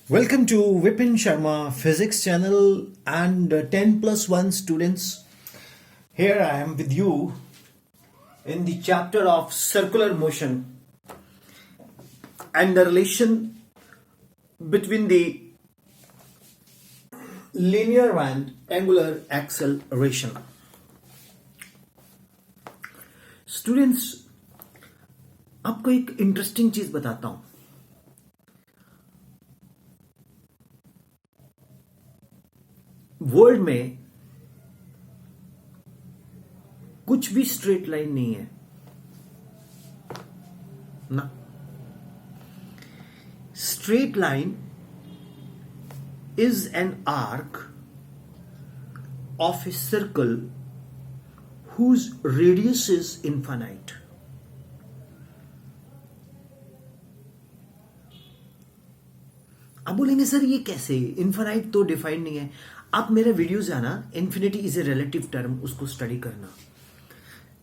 Welcome to Vipin Sharma Physics channel and 10 plus 1 students. Here I am with you in the chapter of circular motion and the relation between the linear and angular acceleration. Students, आपको एक interesting चीज बताता हूं. World में कुछ भी straight line नहीं है ना. Straight line is an arc of a circle whose radius is infinite. अब बोलेंगे सर ये कैसे, इनफाइनाइट तो डिफाइंड नहीं है. आप मेरा वीडियो जाना, infinity is a relative term, उसको स्टडी करना.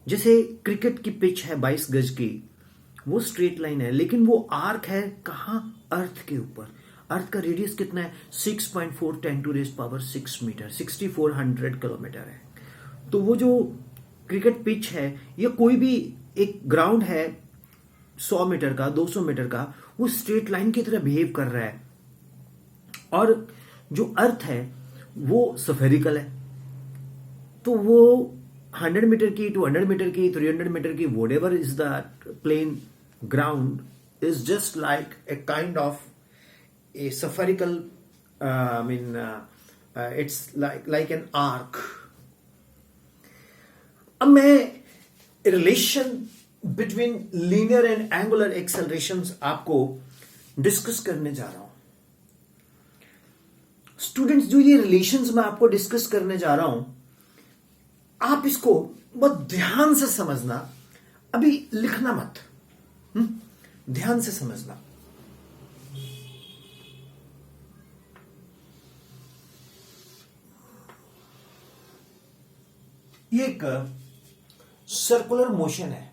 जैसे क्रिकेट की पिच है 22 गज की, वो स्ट्रेट लाइन है, लेकिन वो आर्क है कहां, अर्थ के ऊपर. अर्थ का रेडियस कितना है, 6.4 10⁻⁶ मीटर, 6400 किलोमीटर है. तो वो जो क्रिकेट पिच है या कोई भी एक ग्राउंड है 100 मीटर का, 200 मीटर का, वो स्ट्रेट लाइन की तरह बिहेव कर रहा है. और जो अर्थ है वो स्फेरिकल है. तो वो 100 मीटर की, 200 मीटर की, 300 मीटर की, whatever is the plane ground is just like a kind of a spherical, it's like an arc. अब मैं relation between linear and angular accelerations आपको डिस्कस करने जा रहा हूं. स्टूडेंट्स, जो ये रिलेशंस मैं आपको डिस्कस करने जा रहा हूं, आप इसको बहुत ध्यान से समझना. अभी लिखना मत, ध्यान से समझना. ये एक सर्कुलर मोशन है.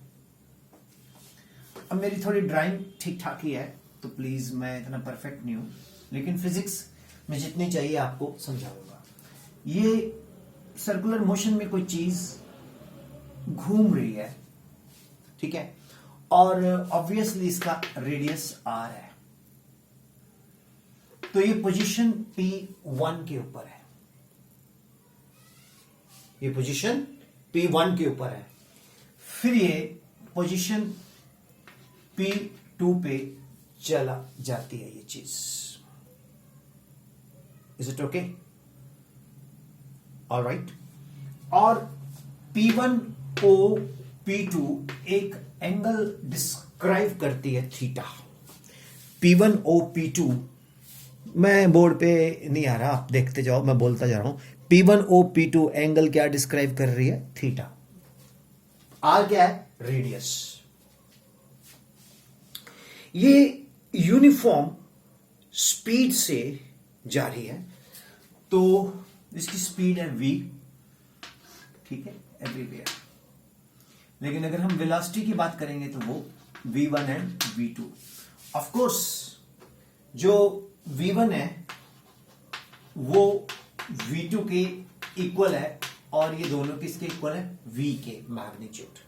अब मेरी थोड़ी ड्राइंग ठीक ठाक ही है, तो प्लीज, मैं इतना परफेक्ट नहीं हूं, लेकिन फिजिक्स में जितनी चाहिए आपको समझाऊंगा. ये सर्कुलर मोशन में कोई चीज घूम रही है, ठीक है, और ऑब्वियसली इसका रेडियस r है. तो ये पोजीशन P1 के ऊपर है, ये पोजीशन P1 के ऊपर है. फिर ये पोजीशन P2 पे चला जाती है ये चीज. Is it okay? ऑलराइट. और P1O P2 एक एंगल डिस्क्राइब करती है थीटा. P1O P2, मैं बोर्ड पे नहीं आ रहा, आप देखते जाओ, मैं बोलता जा रहा हूं. P1O P2 एंगल क्या डिस्क्राइब कर रही है, थीटा. R क्या है, रेडियस. ये यूनिफॉर्म स्पीड से जा रही है, तो इसकी स्पीड है v, ठीक है, एवरीवेयर. लेकिन अगर हम वेलोसिटी की बात करेंगे तो वो v1 and v2. Of course जो v1 है वो v2 के इक्वल है, और ये दोनों किसके इक्वल है, v के मैग्नीट्यूड.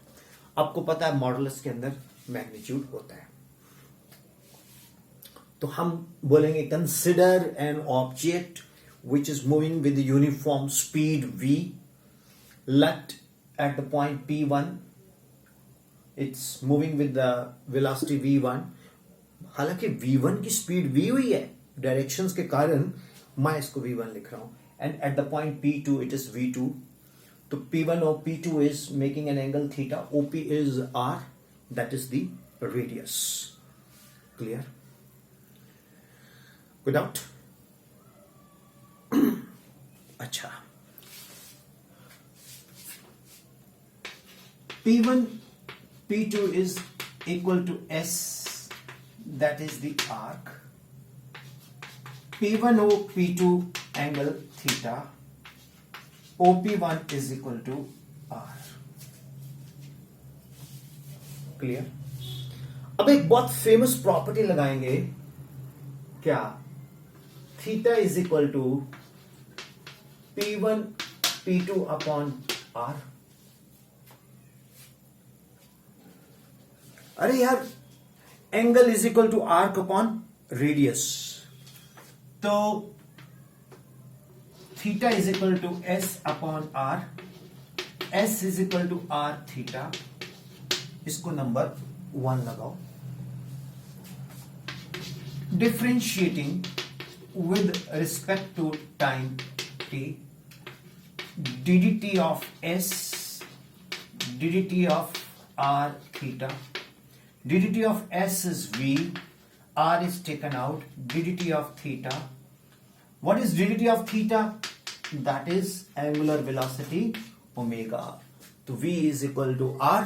आपको पता है मॉडुलस के अंदर मैग्नीट्यूड होता है. तो हम बोलेंगे consider an object which is moving with the uniform speed v. Let at the point P1 it's moving with the velocity v1. हालांकि v1 की स्पीड v हुई है, डायरेक्शंस के कारण मैं इसको v1 लिख रहा हूं. And at the point P2 it is v2. तो P1 or P2 is making an angle theta. OP is r, that is the radius. Clear? Good out? अच्छा, P1 P2 is equal to S, that is the arc. P1O P2 angle theta, OP1 is equal to R. Clear? अब एक बहुत famous property लगाएंगे, क्या, theta is equal to P1 P2 upon R। अरे यार, angle is equal to arc upon radius, तो theta is equal to S upon R, S is equal to R theta, इसको number 1 लगाओ। Differentiating with respect to time t, ddt of s, ddt of r theta, ddt of s is v, r is taken out, ddt of theta. What is ddt of theta? That is angular velocity omega. So v is equal to r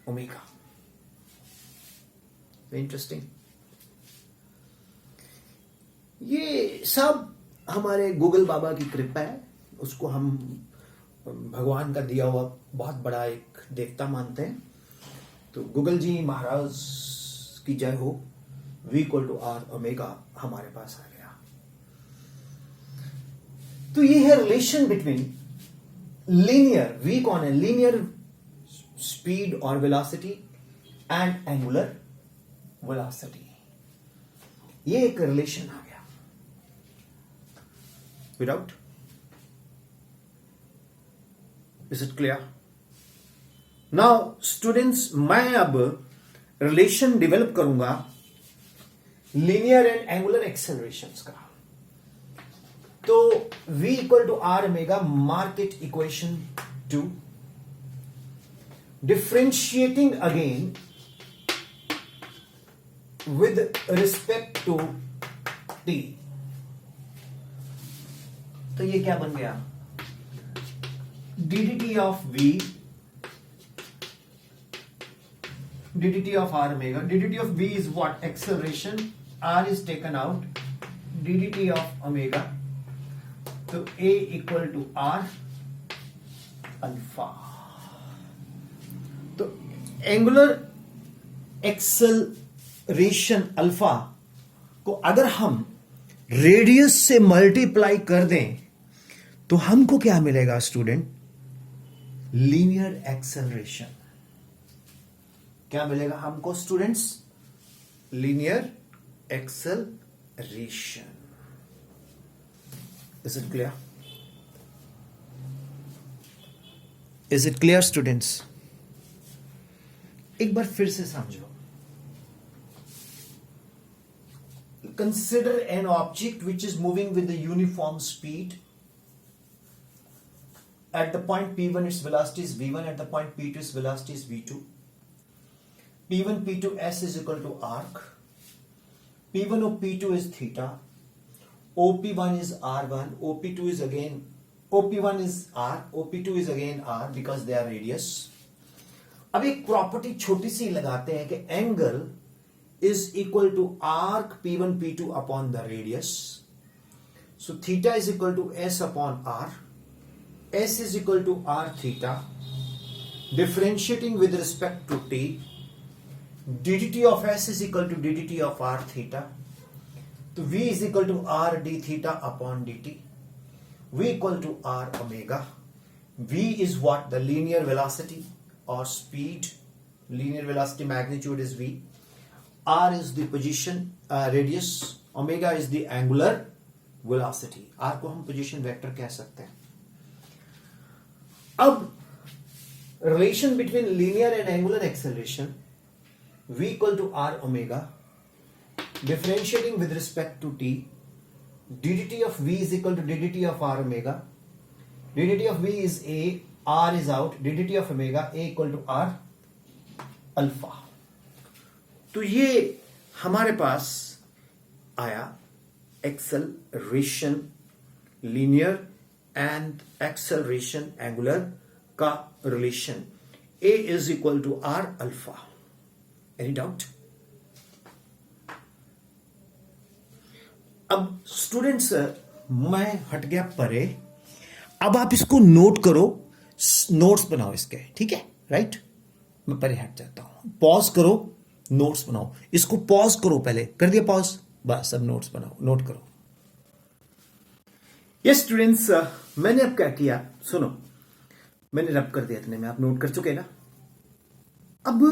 omega. Very interesting. ये सब हमारे Google बाबा की कृपा है, उसको हम भगवान का दिया हुआ बहुत बड़ा एक देवता मानते हैं। तो गूगल जी महाराज की जय हो। v equal to r omega हमारे पास आ गया। तो ये है रिलेशन बिटवीन लीनियर, v कौन है, लीनियर स्पीड और वेलोसिटी एंड एंगुलर वेलोसिटी, ये एक रिलेशन आ गया without. Is it clear? Now students, मैं अब रिलेशन डेवलप करूंगा लीनियर एंड एंगुलर एक्सेलरेशंस का। तो v equal to r omega, mark it equation 2, differentiating again with respect to t। तो ये क्या बन गया, ddt of v, ddt of r omega, ddt of v is what, acceleration, r is taken out, ddt of omega, तो a equal to r alpha. तो angular acceleration alpha को अगर हम रेडियस से मल्टीप्लाई कर दें तो हमको क्या मिलेगा स्टूडेंट, लीनियर एक्सेलरेशन। क्या मिलेगा हमको students, linear acceleration. Is it clear? Is it clear students? एक बार फिर से समझो। Consider an object which is moving with a uniform speed. At the point P1 its velocity is v1, at the point P2 its velocity is v2. P1 P2 s is equal to arc. P1 of P2 is theta. OP1 is r1, OP2 is again, OP1 is r, OP2 is again r because they are radius. अब एक property छोटी सी लगाते हैं कि angle is equal to arc P1 P2 upon the radius. So theta is equal to s upon r. S is equal to r theta. Differentiating with respect to t, ddt of s is equal to ddt of r theta. So v is equal to r d theta upon dt. V equal to r omega. V is what? The linear velocity or speed. Linear velocity magnitude is v. R is the position radius, omega is the angular velocity. R को हम position vector कह सकते हैं। अब relation between linear and angular acceleration, v equal to r omega, differentiating with respect to t, ddt of v is equal to ddt of r omega, ddt of v is a, r is out, ddt of omega, a equal to r alpha। तो ये हमारे पास आया acceleration linear and acceleration angular का relation, A is equal to R alpha. Any doubt? अब students, मैं हट गया परे, अब आप इसको नोट करो, नोट्स बनाओ इसके, ठीक है? राइट, मैं परे हट जाता हूं, पॉज करो, नोट्स बनाओ। इसको पॉज करो, पहले कर दिया पॉज, बस अब नोट्स बनाओ, नोट करो। ये स्टूडेंट्स, मैंने अब क्या किया, सुनो, मैंने रब कर दिया इतने में, आप नोट कर चुके ना। अब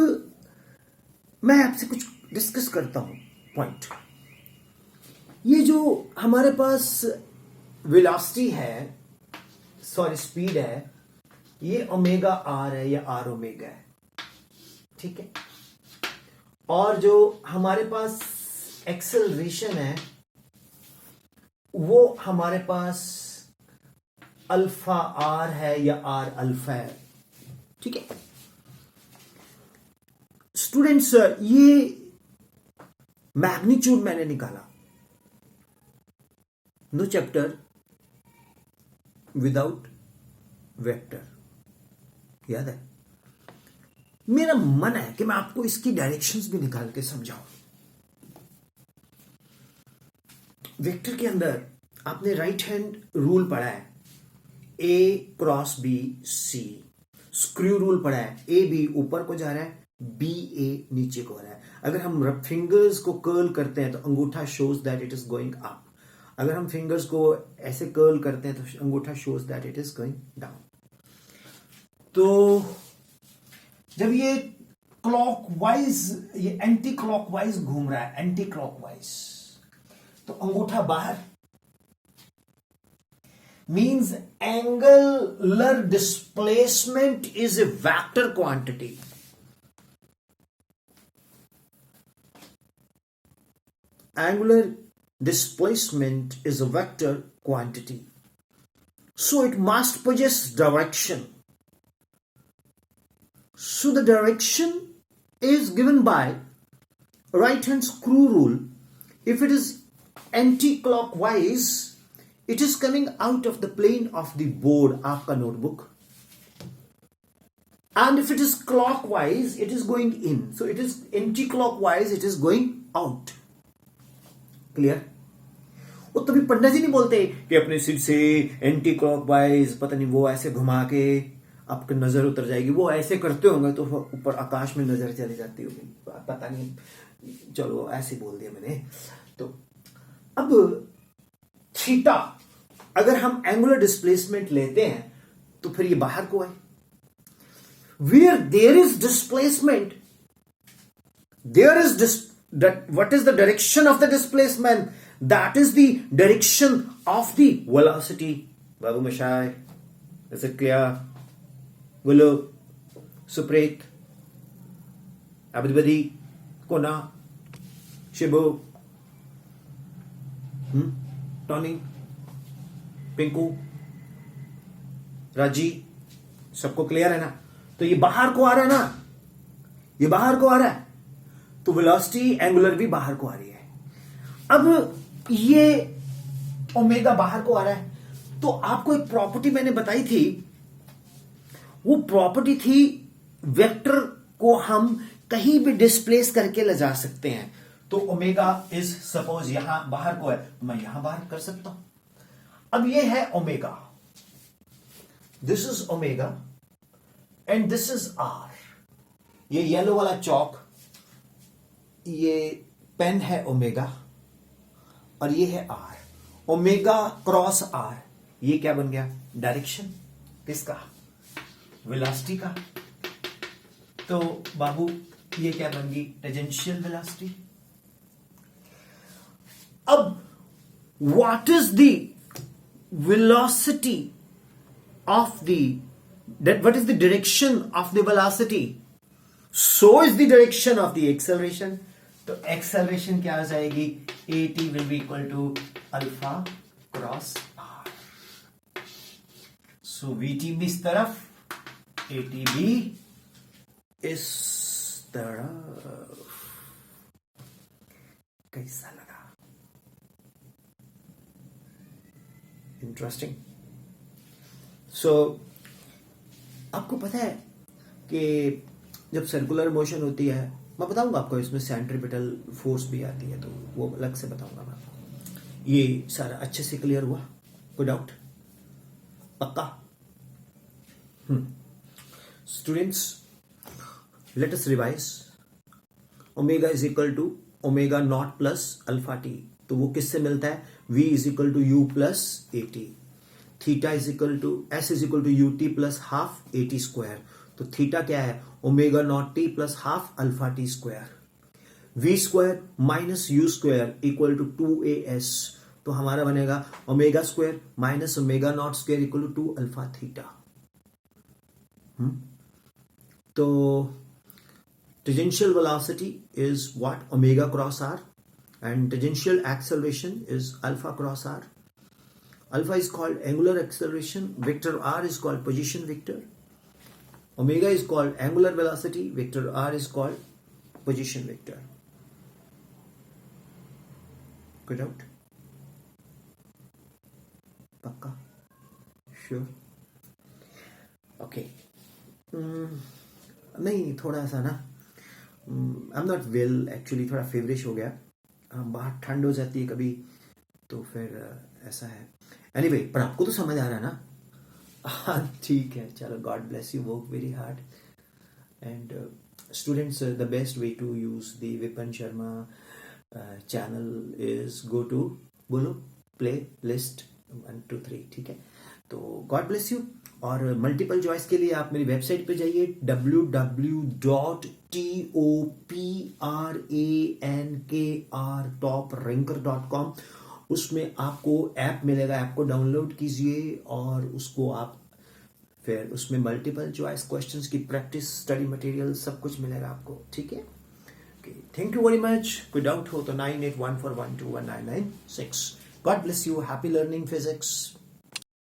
मैं आपसे कुछ डिस्कस करता हूं पॉइंट। ये जो हमारे पास वेलोसिटी है, सॉरी स्पीड है, ये ओमेगा आर है या आर ओमेगा है, ठीक है। और जो हमारे पास एक्सेलरेशन है वो हमारे पास अल्फा आर है या आर अल्फा है, ठीक है। स्टूडेंट्स, ये मैग्नीट्यूड मैंने निकाला। नो चैप्टर विदाउट वेक्टर, याद है। मेरा मन है कि मैं आपको इसकी डायरेक्शंस भी निकाल के समझाऊं। वेक्टर के अंदर आपने राइट हैंड रूल पढ़ा है, A cross B C. Screw rule पढ़ा है, ए बी ऊपर को जा रहा है, बी ए नीचे को आ रहा है। अगर हम फिंगर्स को कर्ल करते हैं तो अंगूठा shows that it is going up. अगर हम फिंगर्स को ऐसे कर्ल करते हैं तो अंगूठा shows that it is going down. तो जब ये क्लॉकवाइज, ये एंटी क्लॉकवाइज घूम रहा है, एंटी क्लॉकवाइज, तो अंगूठा बाहर, means angular displacement is a vector quantity. Angular displacement is a vector quantity, so it must possess direction. So the direction is given by right hand screw rule. If it is anti-clockwise, it is coming out of the plane of the board, आपका notebook. And if it is clockwise, it is going in. So it is anti-clockwise, it is going out. Clear. वो तभी पंडित जी नहीं बोलते कि अपने सिर से anti clockwise, पता नहीं वो ऐसे घुमा के आपकी नजर उतर जाएगी, वो ऐसे करते होंगे तो ऊपर आकाश में नजर चली जाती होगी, पता नहीं, चलो ऐसे बोल दिया मैंने। तो अब थीटा, अगर हम एंगुलर डिस्प्लेसमेंट लेते हैं तो फिर ये बाहर को है। Where there is displacement, there is what is the direction of the displacement? That is the direction of the velocity. Babu Mashai, is it clear? Gulu, Supret, everybody, Kona, Shibu, Tony, Pinku, Raji, सबको clear है ना? तो ये बाहर को आ रहा है ना, ये बाहर को आ रहा है, तो वेलोसिटी एंगुलर भी बाहर को आ रही है। अब ये ओमेगा बाहर को आ रहा है, तो आपको एक प्रॉपर्टी मैंने बताई थी, वो प्रॉपर्टी थी वेक्टर को हम कहीं भी डिस्प्लेस करके ले जा सकते हैं। तो ओमेगा इज, सपोज यहां बाहर को है तो मैं यहां बाहर कर सकता हूं। अब ये है omega, this is omega and this is r. ये येलो वाला चौक, ये पेन है ओमेगा और ये है आर। ओमेगा क्रॉस आर, ये क्या बन गया? डायरेक्शन किसका? वेलोसिटी का। तो बाबू ये क्या बन गई? Tangential velocity. अब what is the velocity of the, what is the direction of the velocity? So is the direction of the acceleration. तो एक्सेलरेशन क्या आ जाएगी? A T will be equal to alpha cross R. So V T भी इस तरफ, A T भी इस तरफ। कैसा लगा? इंटरेस्टिंग। सो आपको पता है कि जब सर्कुलर मोशन होती है, मैं बताऊंगा आपको, इसमें सेंट्रीपिटल फोर्स भी आती है, तो वो अलग से बताऊंगा मैं आपको। ये सारा अच्छे से क्लियर हुआ? कोई डाउट? पक्का? Students, let us revise. Omega is equal to omega naught plus alpha t, तो वो किससे मिलता है? v is equal to u plus a t. Theta is equal to s is equal to u t plus half a t square. तो theta क्या है, omega naught t plus half alpha t square. V square minus u square equal to 2as, तो हमारा बनेगा omega square minus omega naught square equal to 2 alpha theta. तो tangential velocity is what, omega cross r, and tangential acceleration is alpha cross r. Alpha is called angular acceleration, vector r is called position vector, omega is called angular velocity, vector r is called position vector. Good out? Pakka? Sure? Okay. नहीं, थोड़ा सा ना I am not well actually, थोड़ा फेवरिश हो गया। बाहर ठंड हो जाती है कभी, तो फिर ऐसा है। एनीवे, पर आपको तो समझ आ रहा है ना? ठीक है, चलो, God bless you, work very hard. And students, the best way to use the Vipin Sharma channel is go to, बोलो, प्ले लिस्ट 1 2 3, ठीक है? तो गॉड ब्लेस यू। और मल्टीपल चॉइस के लिए आप मेरी वेबसाइट पे जाइए www.toprankr.com। उसमें आपको ऐप मिलेगा, ऐप को डाउनलोड कीजिए और उसको आप फिर उसमें मल्टीपल चॉइस क्वेश्चंस की प्रैक्टिस, स्टडी मटेरियल सब कुछ मिलेगा आपको, ठीक है? Thank you very much. कोई डाउट हो तो 9814121996। God bless you, happy learning physics.